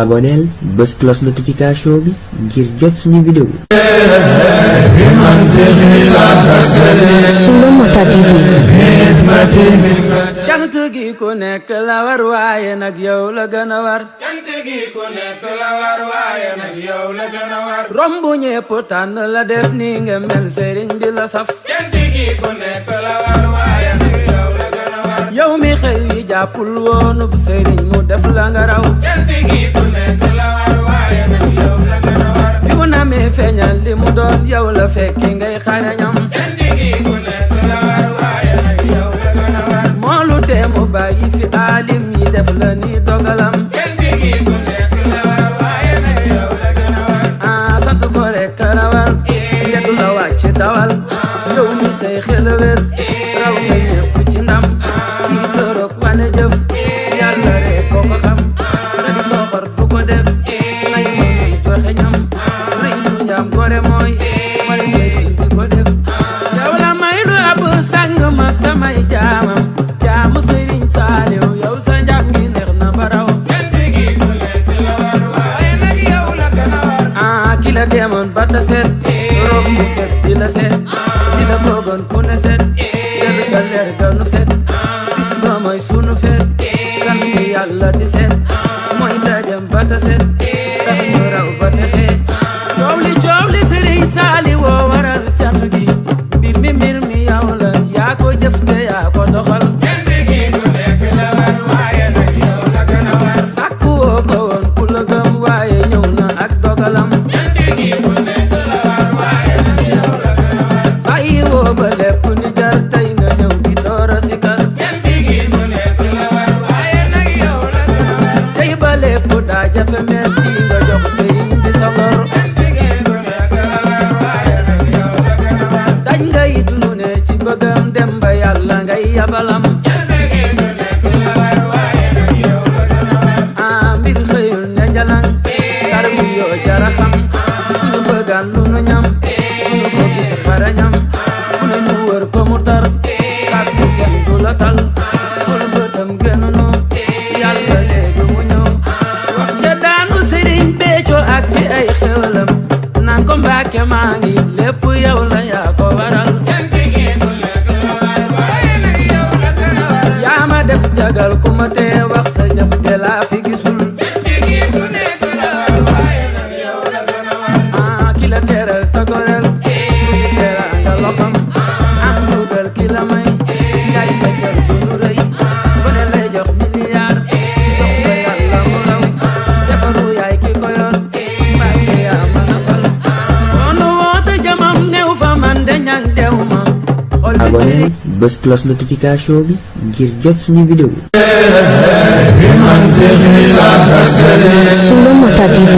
abonneel bës cloche notification bi ngir jot suñu vidéo. Sunu Mata TV. cant gi ku nekk la war waaye nag yow la gën a war. cant gi ku nekk la war waaye nag yow la gën a war. rombu ñépp tànn la def ni nga mel sëriñ bi la saf. cant gi ku nekk la war waaye nag yow la gën a war. yow mi xel yi jàppul woonub sëriñ mu def la nga raw. cant gi ku nekk la war waaye nag yow la gën a war. bi mu namee feeñal li mu doon yow la fekki ngay xarañam. cant gi ku nekk la war waaye nag yow la gën a war. moo lu tee mu bàyyi fi alim yi def la ni dogalam. cant gi ku nekk la war waaye nag yow la gën a war. sant ko rek karawal. ndetu la wàcc dawal. yow mi say xel wér. raw nga ñépp ci ndam. kii toroog wane jëf. yàlla rek ko ko xam. nga di soxor du ko def. ay moom joxe ñam. rëy du njaam gore mooy. mooy sëriñ di ko def. yow la may lu ab sang mas damay jaamam. jaamu sëriñ Saaliw yow sa njam gi neex na baraw. cant gi ku nekk la war waaye nag yow la gën a war. ki la demoon ba ta seet. roog mu fet di la seet. di la bëggoon ku ne seet. dellu ca leer ga nu seet. bis ba mooy sunu feet. sant yàlla di seet. mooy dajem ba ta seet. tax ñu raw ba texee. coow li sëriñ Saaliw woo waral cant gi. mbir mi yow la yaa ko jëf te yaa ko doxal. cant gi ku nekk la war waaye nag yow la gën a war. sàkku woo ko woon ku la gëm waaye ñëw na ak dogalam. cant gi ku nekk la war waaye nag yow la gën a war. bàyyi woo ba lépp ni jar tey nga ñëw di door a sikar. cant gi ku nekk la war waaye nag yow la gën a war. tey ba lépp daa jafe metti nga jox sëriñ bi sa ngor. cant gi ku nekk la war waaye nag yow la gën a war. dañ nga it lu ne ci bëggam dem ba yàlla ngay yabalam. cant gi ku nekk la war waaye nag yow la gën a war. mbir xëyul ne jalang. tar bi yoo jara xam. fu ñu bëggaan lu nu ñam. fu ñu ko gis xarañam. fu ne ñu wër ko mu tar. sàkku kenn du la tal. xol bëtam gënunu. yàlla léegi mu ñëw. wax ja daanu sëriñ Béthio ak si ay xewalam. naan ko Mbàkke maa ngi lépp yow la yaa ko waral. cant gi ku nekk la war waaye nag yow la gën a war. yaa ma def jagal ku ma tee wax sa jëf de laa fi gisul. cant gi ku nekk la war waaye nag yow la gën a war. ki la teral tagorel. ku fi teral nga loxam. am dugal ki la may. yaay feccal du lu rëy. bu ne lay jox milliard. jox ko yàlla mu law. defaru yaay ki ko yor. Mbàkke yaa mën a fal. koonu woote jamam new fa man de ñang dew ma. xol bi abonneel bës cloche notification bi ngir jot suñu vidéo. Sunu Mata TV.